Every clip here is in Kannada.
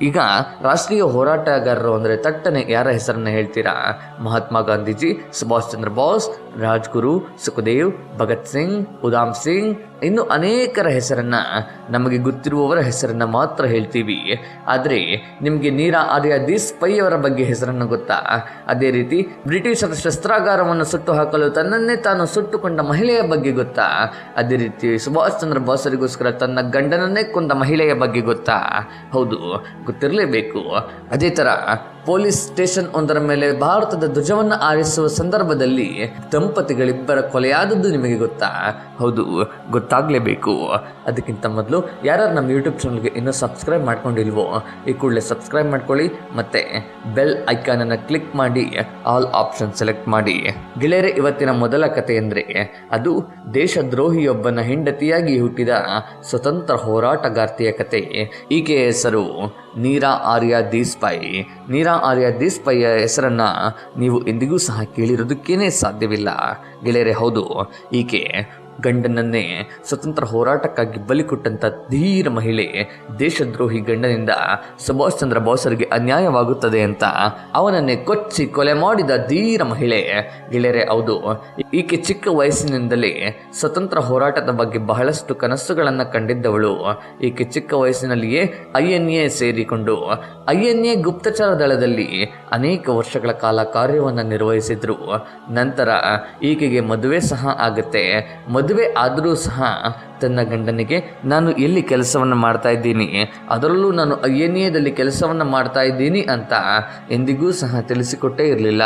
ಈಗ ರಾಷ್ಟ್ರೀಯ ಹೋರಾಟಗಾರರು ಅಂದರೆ ತಟ್ಟನೆ ಯಾರ ಹೆಸರನ್ನು ಹೇಳ್ತೀರಾ? ಮಹಾತ್ಮ ಗಾಂಧೀಜಿ, ಸುಭಾಷ್ ಚಂದ್ರ ಬೋಸ್, ರಾಜ್ಗುರು, ಸುಖದೇವ್, ಭಗತ್ ಸಿಂಗ್, ಉಧಾಮ್ ಸಿಂಗ್, ಇನ್ನು ಅನೇಕರ ಹೆಸರನ್ನ, ನಮಗೆ ಗೊತ್ತಿರುವವರ ಹೆಸರನ್ನ ಮಾತ್ರ ಹೇಳ್ತೀವಿ. ಆದರೆ ನಿಮಗೆ ನೀರಾ ಆರ್ಯ ದೇಸಾಯಿ ಅವರ ಬಗ್ಗೆ ಹೆಸರನ್ನು ಗೊತ್ತಾ? ಅದೇ ರೀತಿ ಬ್ರಿಟಿಷರ ಶಸ್ತ್ರಾಗಾರವನ್ನು ಸುಟ್ಟು ಹಾಕಲು ತನ್ನನ್ನೇ ತಾನು ಸುಟ್ಟುಕೊಂಡ ಮಹಿಳೆಯ ಬಗ್ಗೆ ಗೊತ್ತಾ? ಅದೇ ರೀತಿ ಸುಭಾಷ್ ಚಂದ್ರ ಬೋಸರಿಗೋಸ್ಕರ ತನ್ನ ಗಂಡನನ್ನೇ ಕೊಂದ ಮಹಿಳೆಯ ಬಗ್ಗೆ ಗೊತ್ತಾ? ಹೌದು, ಗೊತ್ತಿರಲೇಬೇಕು. ಅದೇ ಥರ ಪೊಲೀಸ್ ಸ್ಟೇಷನ್ ಒಂದರ ಮೇಲೆ ಭಾರತದ ಧ್ವಜವನ್ನು ಆರಿಸುವ ಸಂದರ್ಭದಲ್ಲಿ ದಂಪತಿಗಳಿಬ್ಬರ ಕೊಲೆಯಾದದ್ದು ನಿಮಗೆ ಗೊತ್ತಾ? ಹೌದು, ಗೊತ್ತಾಗಲೇಬೇಕು. ಅದಕ್ಕಿಂತ ಮೊದಲು ಯಾರು ನಮ್ಮ ಯೂಟ್ಯೂಬ್ ಚಾನಲ್ಗೆ ಇನ್ನೂ ಸಬ್ಸ್ಕ್ರೈಬ್ ಮಾಡ್ಕೊಂಡಿಲ್ವೋ ಈ ಕೂಡಲೇ ಸಬ್ಸ್ಕ್ರೈಬ್ ಮಾಡ್ಕೊಳ್ಳಿ, ಮತ್ತು ಬೆಲ್ ಐಕಾನನ್ನು ಕ್ಲಿಕ್ ಮಾಡಿ ಆಲ್ ಆಪ್ಷನ್ ಸೆಲೆಕ್ಟ್ ಮಾಡಿ. ಗೆಳೆಯರೆ, ಇವತ್ತಿನ ಮೊದಲ ಕಥೆ ಅಂದರೆ ಅದು ದೇಶದ್ರೋಹಿಯೊಬ್ಬನ ಹೆಂಡತಿಯಾಗಿ ಹುಟ್ಟಿದ ಸ್ವತಂತ್ರ ಹೋರಾಟಗಾರ್ತಿಯ ಕತೆ. ಈಕೆಯ ಹೆಸರು ನೀರಾ ಆರ್ಯ ದೇಸಾಯಿ. ನೀರಾ ಆರ್ಯ ದೇಸಾಯಿಯ ಹೆಸರನ್ನು ನೀವು ಎಂದಿಗೂ ಸಹ ಕೇಳಿರೋದಕ್ಕೇನೆ ಸಾಧ್ಯವಿಲ್ಲ ಗೆಳೆಯರೆ. ಹೌದು, ಈಕೆ ಗಂಡನನ್ನೇ ಸ್ವತಂತ್ರ ಹೋರಾಟಕ್ಕಾಗಿ ಬಲಿ ಕೊಟ್ಟಂಥ ಧೀರ ಮಹಿಳೆ. ದೇಶದ್ರೋಹಿ ಗಂಡನಿಂದ ಸುಭಾಷ್ ಚಂದ್ರ ಬೋಸರಿಗೆ ಅನ್ಯಾಯವಾಗುತ್ತದೆ ಅಂತ ಅವನನ್ನೇ ಕೊಚ್ಚಿ ಕೊಲೆ ಮಾಡಿದ ಧೀರ ಮಹಿಳೆ ಗೆಳೆಯರೆ. ಹೌದು, ಈಕೆ ಚಿಕ್ಕ ವಯಸ್ಸಿನಿಂದಲೇ ಸ್ವತಂತ್ರ ಹೋರಾಟದ ಬಗ್ಗೆ ಬಹಳಷ್ಟು ಕನಸುಗಳನ್ನು ಕಂಡಿದ್ದವಳು. ಈಕೆ ಚಿಕ್ಕ ವಯಸ್ಸಿನಲ್ಲಿಯೇ INA ಸೇರಿಕೊಂಡು INA ಗುಪ್ತಚರ ದಳದಲ್ಲಿ ಅನೇಕ ವರ್ಷಗಳ ಕಾಲ ಕಾರ್ಯವನ್ನು ನಿರ್ವಹಿಸಿದ್ರು. ನಂತರ ಈಕೆಗೆ ಮದುವೆ ಸಹ ಆಗುತ್ತೆ. ಮದುವೆ ಆದರೂ ಸಹ ತನ್ನ ಗಂಡನಿಗೆ ನಾನು ಎಲ್ಲಿ ಕೆಲಸವನ್ನು ಮಾಡ್ತಾ ಇದ್ದೀನಿ, ಅದರಲ್ಲೂ ನಾನು INAದಲ್ಲಿ ಕೆಲಸವನ್ನು ಮಾಡ್ತಾ ಇದ್ದೀನಿ ಅಂತ ಎಂದಿಗೂ ಸಹ ತಿಳಿಸಿಕೊಟ್ಟೇ ಇರಲಿಲ್ಲ.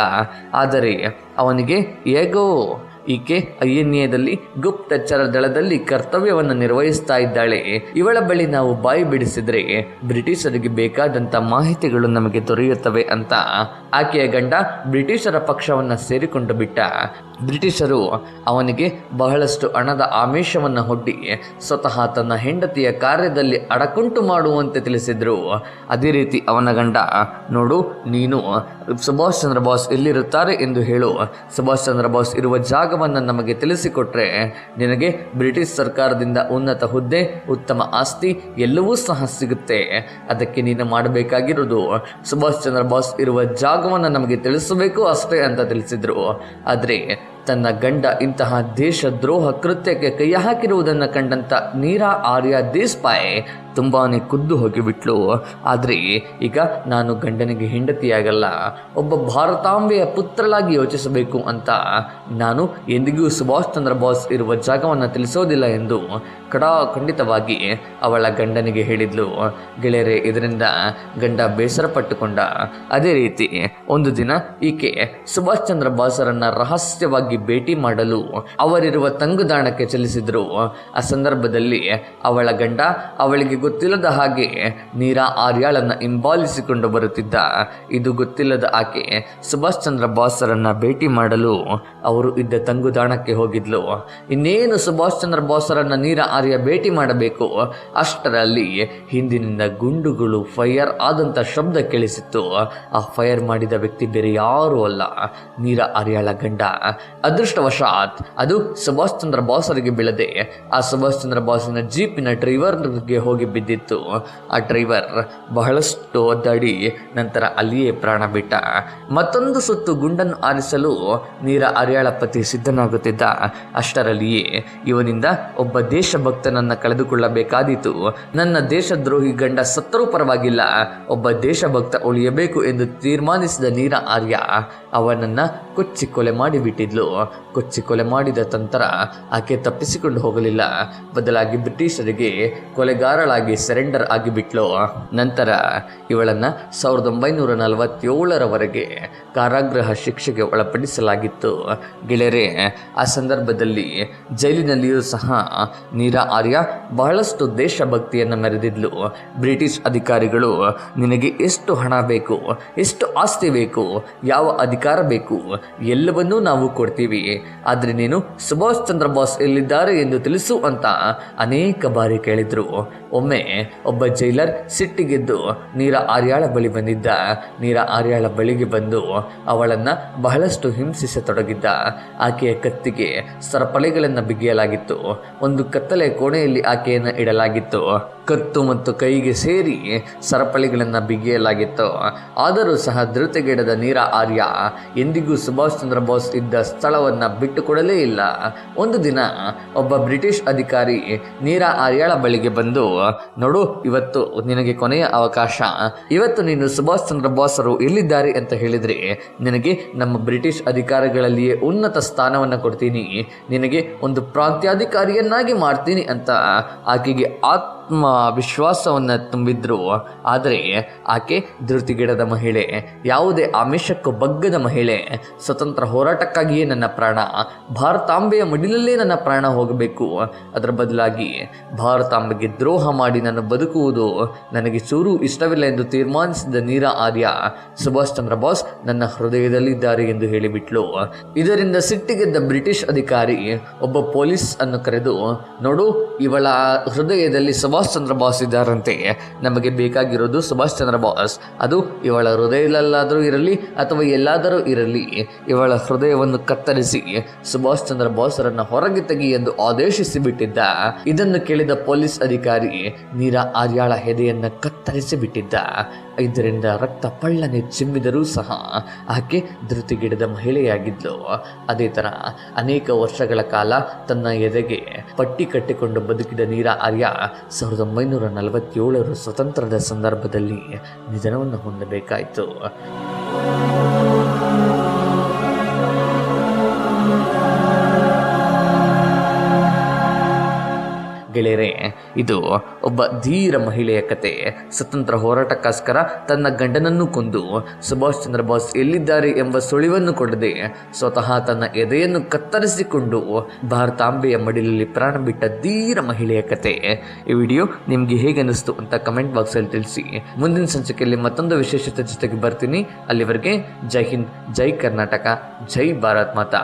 ಆದರೆ ಅವನಿಗೆ ಹೇಗೋ ಈಕೆ INAದಲ್ಲಿ ಗುಪ್ತಚರ ದಳದಲ್ಲಿ ಕರ್ತವ್ಯವನ್ನು ನಿರ್ವಹಿಸ್ತಾ ಇದ್ದಾಳೆ. ಇವಳ ಬಳಿ ನಾವು ಬಾಯಿ ಬಿಡಿಸಿದ್ರೆ ಬ್ರಿಟಿಷರಿಗೆ ಬೇಕಾದಂಥ ಮಾಹಿತಿಗಳು ನಮಗೆ ದೊರೆಯುತ್ತವೆ ಅಂತ ಆಕೆಯ ಗಂಡ ಬ್ರಿಟಿಷರ ಪಕ್ಷವನ್ನು ಸೇರಿಕೊಂಡು ಬಿಟ್ಟ. ಬ್ರಿಟಿಷರು ಅವನಿಗೆ ಬಹಳಷ್ಟು ಹಣದ ಆಮಿಷವನ್ನು ಒಡ್ಡಿ ಸ್ವತಃ ತನ್ನ ಹೆಂಡತಿಯ ಕಾರ್ಯದಲ್ಲಿ ಅಡಕುಂಟು ಮಾಡುವಂತೆ ತಿಳಿಸಿದ್ರು. ಅದೇ ರೀತಿ ಅವನ ಗಂಡ, ನೋಡು, ನೀನು ಸುಭಾಷ್ ಚಂದ್ರ ಬೋಸ್ ಎಲ್ಲಿರುತ್ತಾರೆ ಎಂದು ಹೇಳು, ಸುಭಾಷ್ ಚಂದ್ರ ಬೋಸ್ ಇರುವ ಜಾಗವನ್ನು ನಮಗೆ ತಿಳಿಸಿಕೊಟ್ರೆ ನಿನಗೆ ಬ್ರಿಟಿಷ್ ಸರ್ಕಾರದಿಂದ ಉನ್ನತ ಹುದ್ದೆ, ಉತ್ತಮ ಆಸ್ತಿ ಎಲ್ಲವೂ ಸಹ ಸಿಗುತ್ತೆ. ಅದಕ್ಕೆ ನೀನು ಮಾಡಬೇಕಾಗಿರೋದು ಸುಭಾಷ್ ಚಂದ್ರ ಬೋಸ್ ಇರುವ ಜಾಗವನ್ನು ನಮಗೆ ತಿಳಿಸಬೇಕು ಅಷ್ಟೇ ಅಂತ ತಿಳಿಸಿದ್ರು. ಆದರೆ ತನ್ನ ಗಂಡ ಇಂತಹ ದೇಶದ್ರೋಹ ಕೃತ್ಯಕ್ಕೆ ಕೈ ಹಾಕಿರುವುದನ್ನು ಕಂಡಂಥ ನೀರಾ ಆರ್ಯ ದೇಸಾಯಿ ತುಂಬಾ ಖುದ್ದು ಹೋಗಿಬಿಟ್ಲು. ಆದರೆ ಈಗ ನಾನು ಗಂಡನಿಗೆ ಹೆಂಡತಿಯಾಗಲ್ಲ, ಒಬ್ಬ ಭಾರತಾಂಬೆಯ ಪುತ್ರಳಾಗಿ ಯೋಚಿಸಬೇಕು ಅಂತ ನಾನು ಎಂದಿಗೂ ಸುಭಾಷ್ ಚಂದ್ರ ಬೋಸ್ ಇರುವ ಜಾಗವನ್ನು ತಿಳಿಸೋದಿಲ್ಲ ಎಂದು ಖಂಡಿತವಾಗಿ ಅವಳ ಗಂಡನಿಗೆ ಹೇಳಿದ್ಲು. ಗೆಳೆಯರೆ, ಇದರಿಂದ ಗಂಡ ಬೇಸರ ಪಟ್ಟುಕೊಂಡ. ಅದೇ ರೀತಿ ಒಂದು ದಿನ ಈಕೆ ಸುಭಾಷ್ ಚಂದ್ರ ಬೋಸರನ್ನ ರಹಸ್ಯವಾಗಿ ಭೇಟಿ ಮಾಡಲು ಅವರಿರುವ ತಂಗುದಾಣಕ್ಕೆ ಚಲಿಸಿದ್ರು. ಆ ಸಂದರ್ಭದಲ್ಲಿ ಅವಳ ಗಂಡ ಅವಳಿಗೆ ಗೊತ್ತಿಲ್ಲದ ಹಾಗೆ ನೀರಾ ಆರ್ಯಾಳನ್ನ ಹಿಂಬಾಲಿಸಿಕೊಂಡು ಬರುತ್ತಿದ್ದ. ಇದು ಗೊತ್ತಿಲ್ಲದ ಆಕೆ ಸುಭಾಷ್ ಚಂದ್ರ ಬೋಸರನ್ನ ಭೇಟಿ ಮಾಡಲು ಅವರು ಇದ್ದ ತಂಗುದಾಣಕ್ಕೆ ಹೋಗಿದ್ಲು. ಇನ್ನೇನು ಸುಭಾಷ್ ಚಂದ್ರ ಬೋಸರನ್ನ ನೀರಾ ಆರ್ಯ ಭೇಟಿ ಮಾಡಬೇಕು, ಅಷ್ಟರಲ್ಲಿ ಹಿಂದಿನಿಂದ ಗುಂಡುಗಳು ಫೈರ್ ಆದಂಥ ಶಬ್ದ ಕೇಳಿಸಿತ್ತು. ಆ ಫೈರ್ ಮಾಡಿದ ವ್ಯಕ್ತಿ ಬೇರೆ ಯಾರೂ ಅಲ್ಲ, ನೀರಾ ಆರ್ಯಾಳ ಗಂಡ. ಅದೃಷ್ಟವಶಾತ್ ಅದು ಸುಭಾಷ್ ಚಂದ್ರ ಬೋಸರಿಗೆ ಬೀಳದೆ ಆ ಸುಭಾಷ್ ಚಂದ್ರ ಬೋಸಿನ ಜೀಪಿನ ಡ್ರೈವರ್ಗೆ ಹೋಗಿ ಬಿದ್ದಿತ್ತು. ಆ ಡ್ರೈವರ್ ಬಹಳಷ್ಟು ಒದ್ದಾಡಿ ನಂತರ ಅಲ್ಲಿಯೇ ಪ್ರಾಣ ಬಿಟ್ಟ. ಮತ್ತೊಂದು ಸುತ್ತು ಗುಂಡನ್ನು ಆರಿಸಲು ನೀರಾ ಆರ್ಯಾಳ ಪತಿ ಸಿದ್ಧನಾಗುತ್ತಿದ್ದ. ಅಷ್ಟರಲ್ಲಿಯೇ ಇವನಿಂದ ಒಬ್ಬ ದೇಶಭಕ್ತನನ್ನು ಕಳೆದುಕೊಳ್ಳಬೇಕಾದೀತು. ನನ್ನ ದೇಶದ್ರೋಹಿ ಗಂಡ ಸತ್ತರೂ ಪರವಾಗಿಲ್ಲ, ಒಬ್ಬ ದೇಶಭಕ್ತ ಉಳಿಯಬೇಕು ಎಂದು ತೀರ್ಮಾನಿಸಿದ ನೀರಾ ಆರ್ಯ ಅವನನ್ನು ಕೊಚ್ಚಿ ಕೊಲೆ ಮಾಡಿಬಿಟ್ಟಿದ್ಲು. ಕೊಚ್ಚಿ ಕೊಲೆ ಮಾಡಿದ ನಂತರ ಆಕೆ ತಪ್ಪಿಸಿಕೊಂಡು ಹೋಗಲಿಲ್ಲ, ಬದಲಾಗಿ ಬ್ರಿಟಿಷರಿಗೆ ಕೊಲೆಗಾರಳಾಗಿ ಸರೆಂಡರ್ ಆಗಿಬಿಟ್ಲು. ನಂತರ ಇವಳನ್ನು 1947ರವರೆಗೆ ಕಾರಾಗೃಹ ಶಿಕ್ಷೆಗೆ ಒಳಪಡಿಸಲಾಗಿತ್ತು. ಗೆಳೆಯರೆ, ಆ ಸಂದರ್ಭದಲ್ಲಿ ಜೈಲಿನಲ್ಲಿಯೂ ಸಹ ನೀರಾ ಆರ್ಯ ಬಹಳಷ್ಟು ದೇಶಭಕ್ತಿಯನ್ನು ಮೆರೆದಿದ್ಲು. ಬ್ರಿಟಿಷ್ ಅಧಿಕಾರಿಗಳು ನಿನಗೆ ಎಷ್ಟು ಹಣ ಬೇಕು, ಎಷ್ಟು ಆಸ್ತಿ ಬೇಕು, ಯಾವ ಅಧಿಕಾರ ಬೇಕು, ಎಲ್ಲವನ್ನೂ ನಾವು ಕೊಡ್ತೀವಿ, ಆದರೆ ನೀನು ಸುಭಾಷ್ ಚಂದ್ರ ಬೋಸ್ ಎಲ್ಲಿದ್ದಾರೆ ಎಂದು ತಿಳಿಸು ಅಂತ ಅನೇಕ ಬಾರಿ ಕೇಳಿದ್ರು. ಒಮ್ಮೆ ಒಬ್ಬ ಜೈಲರ್ ಸಿಟ್ಟಿಗೆದ್ದು ನೀರಾ ಆರ್ಯಾಳ ಬಳಿ ಬಂದಿದ್ದ. ನೀರಾ ಆರ್ಯಾಳ ಬಳಿಗೆ ಬಂದು ಅವಳನ್ನು ಬಹಳಷ್ಟು ಹಿಂಸಿಸತೊಡಗಿದ್ದ. ಆಕೆಯ ಕತ್ತಿಗೆ ಸರಪಳಿಗಳನ್ನು ಬಿಗಿಯಲಾಗಿತ್ತು. ಒಂದು ಕತ್ತಲೆ ಕೋಣೆಯಲ್ಲಿ ಆಕೆಯನ್ನು ಇಡಲಾಗಿತ್ತು. ಕತ್ತು ಮತ್ತು ಕೈಗೆ ಸೇರಿ ಸರಪಳಿಗಳನ್ನು ಬಿಗಿಯಲಾಗಿತ್ತು. ಆದರೂ ಸಹ ಧೃತಿಗೆಡದ ನೀರ ಆರ್ಯ ಎಂದಿಗೂ ಸುಭಾಷ್ ಚಂದ್ರ ಬೋಸ್ ಇದ್ದ ಸ್ಥಳವನ್ನು ಬಿಟ್ಟುಕೊಡಲೇ ಇಲ್ಲ. ಒಂದು ದಿನ ಒಬ್ಬ ಬ್ರಿಟಿಷ್ ಅಧಿಕಾರಿ ನೀರ ಆರ್ಯಳ ಬಳಿಗೆ ಬಂದು, ನೋಡು, ಇವತ್ತು ನಿನಗೆ ಕೊನೆಯ ಅವಕಾಶ. ಇವತ್ತು ನೀನು ಸುಭಾಷ್ ಚಂದ್ರ ಬೋಸರು ಎಲ್ಲಿದ್ದಾರೆ ಅಂತ ಹೇಳಿದರೆ ನಿನಗೆ ನಮ್ಮ ಬ್ರಿಟಿಷ್ ಅಧಿಕಾರಿಗಳಲ್ಲಿಯೇ ಉನ್ನತ ಸ್ಥಾನವನ್ನು ಕೊಡ್ತೀನಿ, ನಿನಗೆ ಒಂದು ಪ್ರಾಂತ್ಯಾಧಿಕಾರಿಯನ್ನಾಗಿ ಮಾಡ್ತೀನಿ ಅಂತ ಆಕೆಗೆ ವಿಶ್ವಾಸವನ್ನು ತುಂಬಿದ್ರು. ಆದರೆ ಆಕೆ ಧೃತಿಗೆಡದ ಮಹಿಳೆ, ಯಾವುದೇ ಆಮಿಷಕ್ಕೂ ಬಗ್ಗದ ಮಹಿಳೆ. ಸ್ವತಂತ್ರ ಹೋರಾಟಕ್ಕಾಗಿಯೇ ನನ್ನ ಪ್ರಾಣ, ಭಾರತಾಂಬೆಯ ಮಡಿಲಲ್ಲೇ ನನ್ನ ಪ್ರಾಣ ಹೋಗಬೇಕು, ಅದರ ಬದಲಾಗಿ ಭಾರತಾಂಬೆಗೆ ದ್ರೋಹ ಮಾಡಿ ನಾನು ಬದುಕುವುದು ನನಗೆ ಚೂರು ಇಷ್ಟವಿಲ್ಲ ಎಂದು ತೀರ್ಮಾನಿಸಿದ ನೀರ ಆರ್ಯ ಸುಭಾಷ್ ಚಂದ್ರ ಬೋಸ್ ನನ್ನ ಹೃದಯದಲ್ಲಿದ್ದಾರೆ ಎಂದು ಹೇಳಿಬಿಟ್ಲು. ಇದರಿಂದ ಸಿಟ್ಟಿಗೆದ್ದ ಬ್ರಿಟಿಷ್ ಅಧಿಕಾರಿ ಒಬ್ಬ ಪೊಲೀಸ್ ಅನ್ನು ಕರೆದು, ನೋಡು, ಇವಳ ಹೃದಯದಲ್ಲಿ ಸುಭಾಷ್ ಚಂದ್ರ ಬೋಸ್ ಇದ್ದಾರಂತೆ, ನಮಗೆ ಬೇಕಾಗಿರೋದು ಸುಭಾಷ್ ಚಂದ್ರ ಬೋಸ್, ಅದು ಇವಳ ಹೃದಯದಲ್ಲಾದರೂ ಇರಲಿ ಅಥವಾ ಎಲ್ಲಾದರೂ ಇರಲಿ, ಇವಳ ಹೃದಯವನ್ನು ಕತ್ತರಿಸಿ ಸುಭಾಷ್ ಚಂದ್ರ ಬೋಸರನ್ನು ಹೊರಗೆ ತೆಗಿ ಎಂದು ಆದೇಶಿಸಿ ಬಿಟ್ಟಿದ್ದ. ಇದನ್ನು ಕೇಳಿದ ಪೊಲೀಸ್ ಅಧಿಕಾರಿ ನೀರ ಆರ್ಯಾಳ ಹೆದೆಯನ್ನು ಕತ್ತರಿಸಿ ಬಿಟ್ಟಿದ್ದ. ಇದರಿಂದ ರಕ್ತ ಪಳ್ಳನೆ ಚಿಮ್ಮಿದರೂ ಸಹ ಆಕೆ ಧೃತಿಗೆಡದ ಮಹಿಳೆಯಾಗಿದ್ಲು. ಅದೇ ಥರ ಅನೇಕ ವರ್ಷಗಳ ಕಾಲ ತನ್ನ ಎದೆಗೆ ಪಟ್ಟಿ ಕಟ್ಟಿಕೊಂಡು ಬದುಕಿದ ನೀರ ಆರ್ಯ 1947 ಸ್ವತಂತ್ರದ ಸಂದರ್ಭದಲ್ಲಿ ನಿಧನವನ್ನು ಹೊಂದಬೇಕಾಯಿತು. ಗೆಳೆಯರೆ, ಇದು ಒಬ್ಬ ಧೀರ ಮಹಿಳೆಯ ಕತೆ. ಸ್ವತಂತ್ರ ಹೋರಾಟಕ್ಕೋಸ್ಕರ ತನ್ನ ಗಂಡನನ್ನು ಕೊಂದು ಸುಭಾಷ್ ಚಂದ್ರ ಬೋಸ್ ಎಲ್ಲಿದ್ದಾರೆ ಎಂಬ ಸುಳಿವನ್ನು ಕೊಡದೆ ಸ್ವತಃ ತನ್ನ ಎದೆಯನ್ನು ಕತ್ತರಿಸಿಕೊಂಡು ಭಾರತಾಂಬೆಯ ಮಡಿಲಲ್ಲಿ ಪ್ರಾಣ ಬಿಟ್ಟ ಧೀರ ಮಹಿಳೆಯ ಕತೆ. ಈ ವಿಡಿಯೋ ನಿಮಗೆ ಹೇಗೆ ಅನಿಸ್ತು ಅಂತ ಕಮೆಂಟ್ ಬಾಕ್ಸಲ್ಲಿ ತಿಳಿಸಿ. ಮುಂದಿನ ಸಂಚಿಕೆಯಲ್ಲಿ ಮತ್ತೊಂದು ವಿಶೇಷತೆ ಜೊತೆಗೆ ಬರ್ತೀನಿ. ಅಲ್ಲಿವರೆಗೆ ಜೈ ಹಿಂದ್, ಜೈ ಕರ್ನಾಟಕ, ಜೈ ಭಾರತ್ ಮಾತಾ.